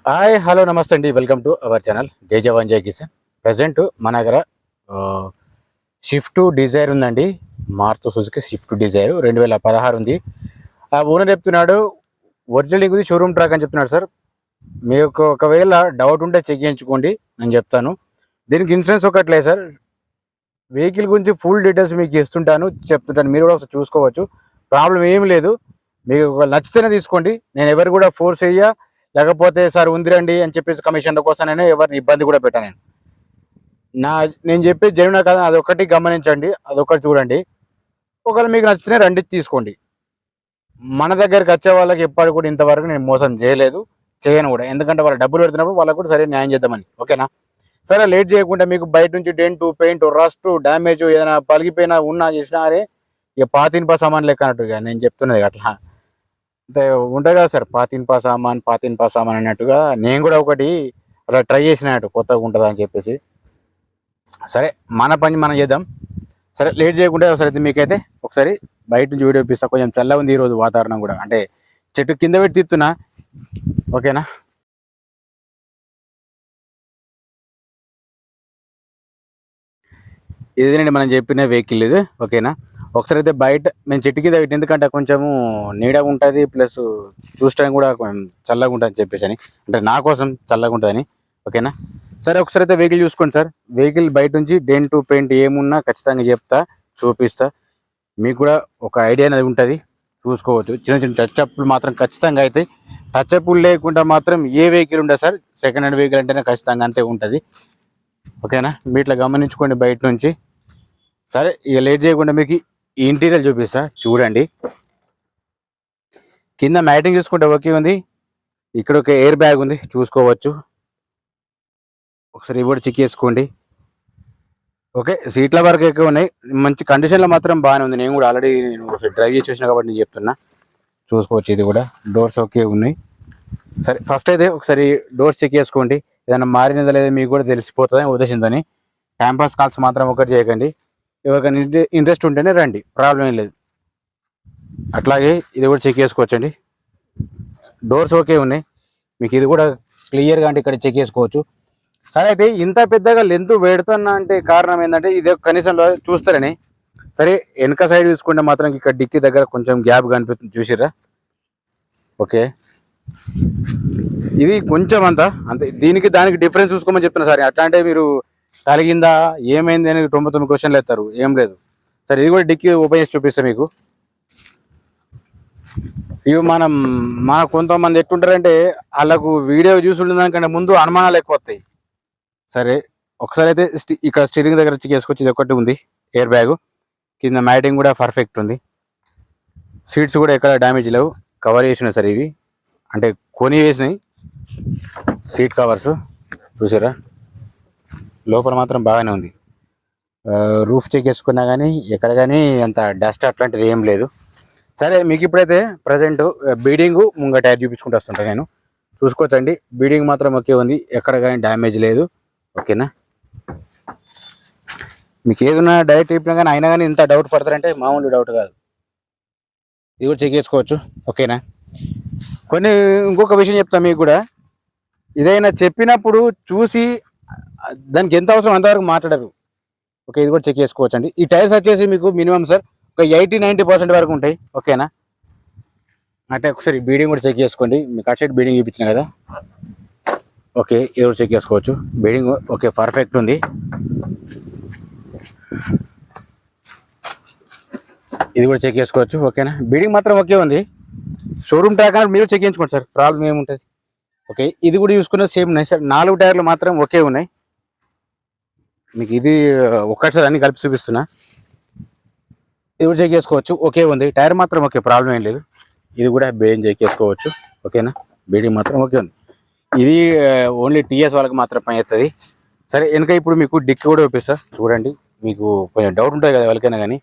Hi hello నమస్తే అండి. Welcome to our channel జై జవాన్ జై కిసాన్. ప్రజెంట్ మన దగ్గర షిఫ్ట్ డిజైర్ ఉందండి. మారుతి సుజుకి షిఫ్ట్ డిజైర్ 2016 ఉంది. ఆ ఓనర్ చెప్తున్నాడు ఒరిజినల్ ఇది షోరూమ్ ట్రాక్ అని చెప్తున్నాడు. సార్ మీకు ఒకవేళ డౌట్ ఉంటే చెక్ చేయించుకోండి, నేను చెప్తాను. దీనికి ఇన్సూరెన్స్ ఒకట్లేదు సార్. వెహికల్ గురించి ఫుల్ డీటెయిల్స్ మీకు ఇస్తుంటాను, చెప్తుంటాను. మీరు కూడా ఒకసారి చూసుకోవచ్చు. ప్రాబ్లం ఏమి లేదు. మీకు నచ్చితేనే తీసుకోండి. నేను ఎవరు కూడా ఫోర్స్ అయ్యా, లేకపోతే సార్ ఉందిరండి అని చెప్పేసి కమిషన్ల కోసమైనా ఎవరిని ఇబ్బంది కూడా పెట్టాను నేను. నేను చెప్పేది జరిగినా కదా, అదొకటి గమనించండి, అదొకటి చూడండి. ఒకవేళ మీకు నచ్చితేనే రండి, తీసుకోండి. మన దగ్గరికి వచ్చే వాళ్ళకి ఎప్పటికి కూడా ఇంతవరకు నేను మోసం చేయలేదు, చేయను కూడా. ఎందుకంటే వాళ్ళు డబ్బులు పెడుతున్నప్పుడు వాళ్ళకు కూడా సరే న్యాయం చేద్దామని. ఓకేనా? సరే, లేట్ చేయకుండా మీకు బయట నుంచి డెంట్, పెయింట్, రస్ట్, డ్యామేజ్ ఏదైనా పలిగిపోయినా ఉన్నా చేసినా అరే ఇక పాతిన్పా సామాన్ లెక్క అన్నట్టుగా నేను చెప్తున్నది అట్లా అంటే ఉంటుంది కదా సార్. పాతిన్పా సామాన్ అన్నట్టుగా నేను కూడా ఒకటి అలా ట్రై చేసినట్టు కొత్తగా ఉంటుంది అని చెప్పేసి. సరే, మన పని మనం చేద్దాం. సరే, లేట్ చేయకుండా ఒకసారి మీకైతే ఒకసారి బయట నుంచి వీడియో ఇప్పిస్తా. కొంచెం చల్లగా ఉంది ఈరోజు వాతావరణం కూడా, అంటే చెట్టు కింద పెట్టి తీస్తున్నా. ఓకేనా? ఇదేనండి మనం చెప్పిన వెహికల్ ఇది. ఓకేనా? ఒకసారి అయితే బయట మేము చెట్టు కింద పెట్టి, ఎందుకంటే కొంచెము నీడగా ఉంటుంది, ప్లస్ చూసడానికి కూడా కొంచెం చల్లగా ఉంటుంది అని చెప్పేసి అని, అంటే నా కోసం చల్లగా ఉంటుందని. ఓకేనా? సరే, ఒకసారి అయితే వెహికల్ చూసుకోండి సార్. వెహికల్ బయట నుంచి డెంట్, పెయింట్ ఏమున్నా ఖచ్చితంగా చెప్తా, చూపిస్తా. మీకు కూడా ఒక ఐడియా అనేది ఉంటుంది, చూసుకోవచ్చు. చిన్న చిన్న టచ్అప్లు మాత్రం ఖచ్చితంగా అయితే. టచ్అప్లు లేకుండా మాత్రం ఏ వెహికల్ ఉండదు సార్. సెకండ్ హ్యాండ్ వెహికల్ అంటేనే ఖచ్చితంగా అంతే ఉంటుంది. ఓకేనా? మీ ఇట్లా గమనించుకోండి బయట నుంచి. సరే, ఇక లేట్ చేయకుండా మీకు ఈ ఇంటీరియర్ చూపిస్తా, చూడండి. కింద మ్యాటింగ్ చూసుకుంటే ఓకే ఉంది. ఇక్కడ ఒక ఎయిర్ బ్యాగ్ ఉంది, చూసుకోవచ్చు. ఒకసారి ఇవి చెక్ చేసుకోండి. ఓకే, సీట్ల వరకు ఎక్కువ ఉన్నాయి, మంచి కండిషన్లో మాత్రం బాగానే ఉంది. నేను కూడా ఆల్రెడీ ఒకసారి డ్రైవ్ చేసి వచ్చినా కాబట్టి నేను చెప్తున్నా, చూసుకోవచ్చు. ఇది కూడా డోర్స్ ఓకే ఉన్నాయి. సరే, ఫస్ట్ అయితే ఒకసారి డోర్స్ చెక్ చేసుకోండి. ఏదైనా మారినదా లేదా మీకు కూడా తెలిసిపోతుంది ఉద్దేశంతోని. క్యాంపస్ కాల్స్ మాత్రం ఒకటి చేయకండి. ఎవరికైనా ఇంట్రెస్ట్ ఉంటేనే రండి, ప్రాబ్లం ఏం లేదు. అట్లాగే ఇది కూడా చెక్ చేసుకోవచ్చండి. డోర్స్ ఓకే ఉన్నాయి మీకు, ఇది కూడా క్లియర్గా అంటే ఇక్కడ చెక్ చేసుకోవచ్చు. సరే, అయితే ఇంత పెద్దగా లెంత్ పెడుతున్నా అంటే కారణం ఏంటంటే ఇది కనీసం చూస్తారని. సరే, వెనక సైడ్ చూసుకుంటే మాత్రం ఇక్కడ డిక్కీ దగ్గర కొంచెం గ్యాప్ కనిపిస్తుంది, చూసిర్రా? ఓకే, ఇది కొంచెం అంతే. దీనికి దానికి డిఫరెన్స్ చూసుకోమని చెప్తున్నా సార్. అట్లా అంటే మీరు తలిగిందా ఏమైంది అని 99 క్వశ్చన్లు ఎత్తారు, ఏం లేదు. సరే, ఇది కూడా డిక్కీ ఓపెన్ చేసి చూపిస్తా మీకు. ఇవి మన కొంతమంది ఎట్టుంటారంటే వాళ్ళకు వీడియో చూసి ఉండడానికంటే ముందు అనుమానాలు ఎక్కువ వస్తాయి. సరే, ఒకసారి అయితే ఇక్కడ స్టీరింగ్ దగ్గర చెక్ చేసుకోవచ్చు. ఇది ఒకటి ఉంది ఎయిర్ బ్యాగ్. కింద మ్యాటింగ్ కూడా పర్ఫెక్ట్ ఉంది. సీట్స్ కూడా ఎక్కడ డ్యామేజ్ లేవు, కవర్ చేసినాయి సార్. ఇవి అంటే కొని వేసినాయి సీట్ కవర్స్, చూసారా? లోపల మాత్రం బాగానే ఉంది. రూఫ్ చెక్ చేసుకున్నా కానీ ఎక్కడ కానీ అంత డస్ట్ అట్లాంటిది ఏం లేదు. సరే, మీకు ఇప్పుడైతే ప్రజెంట్ బీడింగ్ ముంగ టైర్ చూపించుకుంటూ వస్తుంటా నేను, చూసుకోవచ్చండి. బీడింగ్ మాత్రం ఓకే ఉంది, ఎక్కడ కానీ డ్యామేజ్ లేదు. ఓకేనా? మీకు ఏదైనా డైరెక్ట్ చెప్పినా కానీ అయినా కానీ ఇంత డౌట్ పడతారంటే మామూలు డౌట్ కాదు. ఇది కూడా చెక్ చేసుకోవచ్చు. ఓకేనా? ఇంకొక విషయం చెప్తాను మీకు కూడా. ఇదైనా చెప్పినప్పుడు చూసి దానికి ఎంత అవసరం అంతవరకు మాట్లాడరు. ఓకే, ఇది కూడా చెక్ చేసుకోవచ్చు అండి. ఈ టైర్స్ వచ్చేసి మీకు మినిమం సార్ ఒక 80-90% వరకు ఉంటాయి. ఓకేనా? అంటే ఒకసారి బీడింగ్ కూడా చెక్ చేసుకోండి. మీకు అటు సైడ్ బీడింగ్ చూపించిన కదా. ఓకే, ఇది కూడా చెక్ చేసుకోవచ్చు. బీడింగ్ ఓకే, పర్ఫెక్ట్ ఉంది. ఇది కూడా చెక్ చేసుకోవచ్చు. ఓకేనా? బీడింగ్ మాత్రం ఓకే ఉంది. షోరూమ్ ట్రాక్ అనేది మీరు చెక్ చేయించుకోండి సార్, ప్రాబ్లం ఏముంటుంది. ఓకే, ఇది కూడా చూసుకున్నది సేమ్ ఉన్నాయి సార్. 4 టైర్లు మాత్రం ఓకే ఉన్నాయి. మీకు ఇది ఒక్కసారి అన్ని కలిపి చూపిస్తున్నా. ఇది కూడా చెక్ చేసుకోవచ్చు, ఓకే ఉంది. టైర్ మాత్రం ఓకే, ప్రాబ్లం ఏం లేదు. ఇది కూడా బీడింగ్ చెక్ చేసుకోవచ్చు. ఓకేనా? బీడింగ్ మాత్రం ఓకే ఉంది. ఇది ఓన్లీ టీఎస్ వాళ్ళకి మాత్రం పని అవుతుంది. సరే, వెనక ఇప్పుడు మీకు డిక్కి కూడా చూపిస్తా, చూడండి. మీకు కొంచెం డౌట్ ఉంటుంది కదా ఎవరికైనా కానీ.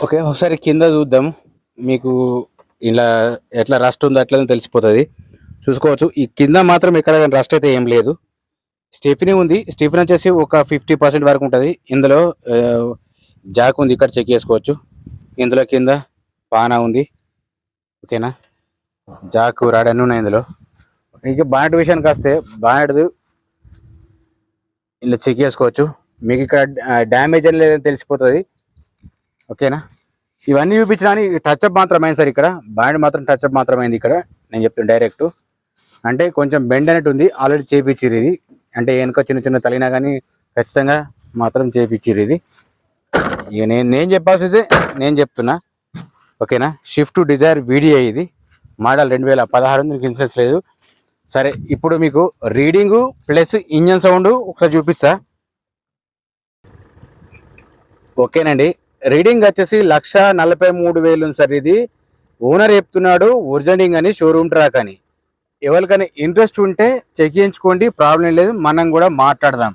ఓకే, ఒకసారి కింద చూద్దాము. మీకు ఇలా ఎట్లా రస్ట్ ఉందో అట్లా తెలిసిపోతుంది, చూసుకోవచ్చు. ఈ కింద మాత్రం ఎక్కడ రస్ట్ అయితే ఏం లేదు. స్టెఫినీ ఉంది. స్టెఫినీ వచ్చేసి ఒక 50% వరకు ఉంటుంది. ఇందులో జాక్ ఉంది, ఇక్కడ చెక్ చేసుకోవచ్చు. ఇందులో కింద పానా ఉంది. ఓకేనా? జాకు రాడ్ అన్నీ ఉన్నాయి ఇందులో. ఇంకా బానెట్ విషయానికి వస్తే బానెట్ ఇలా చెక్ చేసుకోవచ్చు. మీకు ఇక్కడ డ్యామేజ్ అని లేదని తెలిసిపోతుంది. ఓకేనా, ఇవన్నీ చూపించినా టచ్అప్ మాత్రమైంది సార్. ఇక్కడ బానెట్ మాత్రం టచ్అప్ మాత్రమైంది. ఇక్కడ నేను చెప్తాను డైరెక్ట్, అంటే కొంచెం బెండ్ అనేది ఉంది. ఆల్రెడీ చేపించిర్రు ఇది, అంటే వెనుక చిన్న చిన్న తగిలినా కానీ ఖచ్చితంగా మాత్రం చేపించిర్రు ఇది. ఇక నేను చెప్పాల్సిందే నేను చెప్తున్నా. ఓకేనా, షిఫ్ట్ డిజైర్ వీడియో ఇది, మోడల్ 2016, దీనికి ఇన్సూరెన్స్ లేదు. సరే, ఇప్పుడు మీకు రీడింగు ప్లస్ ఇంజన్ సౌండ్ ఒకసారి చూపిస్తా. ఓకేనండి, రీడింగ్ వచ్చేసి 1,43,000 ఉంది సార్. ఇది ఓనర్ చెప్తున్నాడు ఒరిజినలింగ్ అని, షోరూమ్ ట్రాక్ అని. ఎవరికైనా ఇంట్రెస్ట్ ఉంటే చెక్ చేయించుకోండి, ప్రాబ్లం లేదు, మనం కూడా మాట్లాడదాం.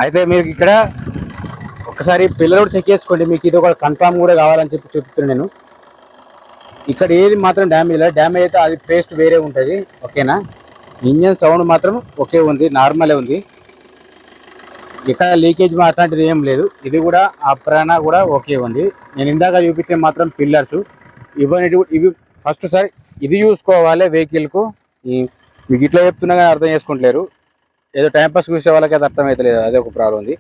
అయితే మీరు ఇక్కడ ఒకసారి పిల్లలు చెక్ చేసుకోండి, మీకు ఇది ఒక కన్ఫామ్ కూడా కావాలని చెప్పి చెప్తున్నాను నేను. ఇక్కడ ఏది మాత్రం డ్యామేజ్ లేదు, డ్యామేజ్ అయితే అది పేస్ట్ వేరే ఉంటుంది. ఓకేనా, ఇంజన్ సౌండ్ మాత్రం ఒకే ఉంది, నార్మలే ఉంది, ఇక్కడ లీకేజ్ అట్లాంటిది ఏం లేదు. ఇది కూడా అప్రాణ కూడా ఓకే ఉంది. నేను ఇందాక చూపించే మాత్రం పిల్లర్స్ ఇవి ఫస్ట్ సార్ ఇది చూసుకోవాలి వెహికల్కు. మీకు ఇట్లా చెప్తున్నా కానీ అర్థం చేసుకుంటలేరు, ఏదో టైంపాస్ చూసే వాళ్ళకి అది అర్థమవుతలేదు, అదే ఒక ప్రాబ్లం ఉంది.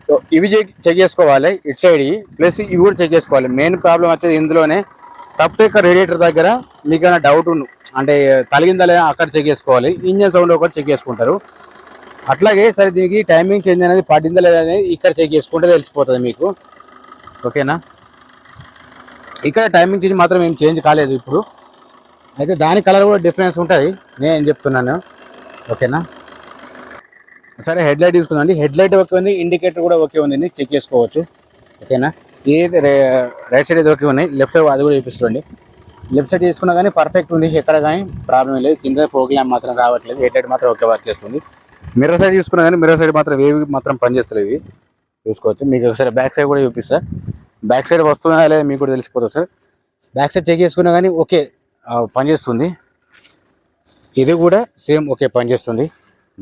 సో ఇవి చెక్ చేసుకోవాలి, ఇటు సైడ్ ప్లస్ ఇవి కూడా చెక్ చేసుకోవాలి. మెయిన్ ప్రాబ్లం వచ్చేది ఇందులోనే. తప్పితే ఇక్కడ రేడియేటర్ దగ్గర మీకు ఏమైనా డౌట్ అంటే తలిగిందా లేదా అక్కడ చెక్ చేసుకోవాలి. ఇంజన్ సౌండ్ ఒకటి చెక్ చేసుకుంటారు. అట్లాగే సరే దీనికి టైమింగ్ చేంజ్ అనేది పడిందా లేదా అనేది ఇక్కడ చెక్ చేసుకుంటే తెలిసిపోతుంది మీకు. ఓకేనా, ఇక్కడ టైమింగ్ చేంజ్ మాత్రం ఏం చేంజ్ కాలేదు ఇప్పుడు. అయితే దాని కలర్ కూడా డిఫరెన్స్ ఉంటుంది, నేను చెప్తున్నాను. ఓకేనా, సరే హెడ్ లైట్ చూసుకుందండి. హెడ్ లైట్ ఓకే ఉంది, ఇండికేటర్ కూడా ఓకే ఉంది, చెక్ చేసుకోవచ్చు. ఓకేనా, ఏది రైట్ సైడ్ అయితే ఓకే ఉన్నాయి, లెఫ్ట్ సైడ్ అది కూడా చూపిస్తుంది. లెఫ్ట్ సైడ్ తీసుకున్నా కానీ పర్ఫెక్ట్ ఉంది, ఎక్కడ కానీ ప్రాబ్లం లేదు. కింద ఫోక్ ల్యాంప్ మాత్రం రావట్లేదు, హెడ్ లైట్ మాత్రం ఓకే వర్క్ చేస్తుంది. మిర్రర్ సైడ్ చూసుకున్నా కానీ మిర్రర్ సైడ్ మాత్రం ఏవి మాత్రం పనిచేస్తలేదు, ఇవి చూసుకోవచ్చు. మీకు ఒకసారి బ్యాక్ సైడ్ కూడా చూపిస్తా, బ్యాక్ సైడ్ వస్తుందా లేదా మీకు కూడా తెలిసిపోతుంది సార్. బ్యాక్ సైడ్ చెక్ చేసుకున్నా కానీ ఓకే పనిచేస్తుంది, ఇది కూడా సేమ్ ఓకే పనిచేస్తుంది.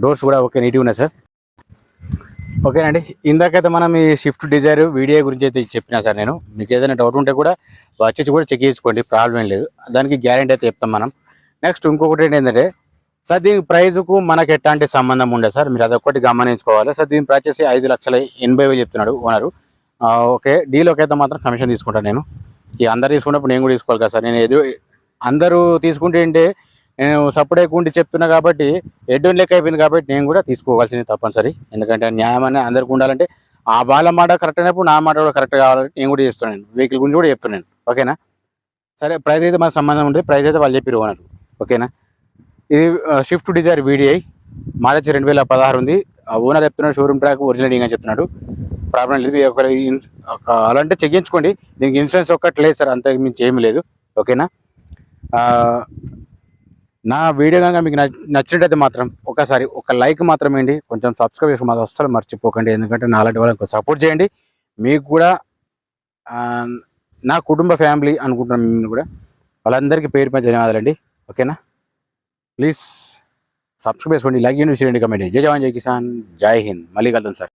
డోర్స్ కూడా ఓకే నీట్గా ఉన్నాయి సార్. ఓకేనండి, ఇందాకైతే మనం ఈ షిఫ్ట్ డిజైర్ వీడియో గురించి అయితే చెప్పినా సార్ నేను. మీకు ఏదైనా డౌట్ ఉంటే కూడా వచ్చేసి కూడా చెక్ చేసుకోండి, ప్రాబ్లం లేదు, దానికి గ్యారెంటీ అయితే చెప్తాం మనం. నెక్స్ట్ ఇంకొకటి ఏంటంటే సార్, దీని ప్రైజ్కు మనకు ఎట్లాంటి సంబంధం ఉండదు సార్, మీరు అదొకటి గమనించుకోవాలి సార్. దీని ప్రైస్ వచ్చేసి 5,80,000 చెప్తున్నాడు ఓనరు. ఓకే, డీలోకి అయితే మాత్రం కమిషన్ తీసుకుంటాను నేను. ఈ అందరు తీసుకున్నప్పుడు నేను కూడా తీసుకోవాలి కదా సార్. నేను అందరూ తీసుకుంటే ఏంటి, నేను సపరేట్ ఉండి చెప్తున్నా కాబట్టి ఎడ్డోన్ లెక్క అయిపోయింది కాబట్టి నేను కూడా తీసుకోవాల్సింది తప్పనిసరి. ఎందుకంటే న్యాయం అనేది అందరికీ ఉండాలంటే ఆ వాళ్ళ మాట కరెక్ట్ అయినప్పుడు నా మాట కూడా కరెక్ట్ కావాలంటే నేను కూడా చేస్తున్నాను, వెహికల్ గురించి కూడా చెప్తున్నాను. ఓకేనా, సరే ప్రైస్ అయితే మనకు సంబంధం ఉంటుంది, ప్రైస్ అయితే వాళ్ళు చెప్పి ఓనరు. ఓకేనా, ఇది షిఫ్ట్ డిజైర్ వీడిఐ మోడల్ 2016 ఉంది. ఓనర్ చెప్తున్నాడు షోరూమ్ ట్రాక్ ఒరిజినల్ అని చెప్తున్నాడు, ప్రాబ్లం లేదు. అలాంటి చెక్ చేయించుకోండి, దీనికి ఇన్సూరెన్స్ ఒక్కటి లేదు సార్, అంత మించి ఏమీ లేదు. ఓకేనా, నా వీడియో కనుక మీకు నచ్చినట్టయితే మాత్రం ఒకసారి ఒక లైక్ మాత్రం వేయండి, కొంచెం సబ్స్క్రైబ్ చేసుకో మాత్రం అస్సలు మర్చిపోకండి. ఎందుకంటే నాలాంటి వాళ్ళకి సపోర్ట్ చేయండి. మీకు కూడా నా కుటుంబ ఫ్యామిలీ అనుకుంటున్నాను, మేము కూడా వాళ్ళందరికీ పేరు పై ధన్యవాదాలండి. ఓకేనా, ప్లీజ్ సబ్స్క్రైబ్ చేసుకోండి, లైక్ చేయండి, షేర్ చేయండి, కమెంట్ చేయండి. జై జవాన్ జై కిసాన్, జై హింద్. మళ్ళీ కలుద్దాం సార్.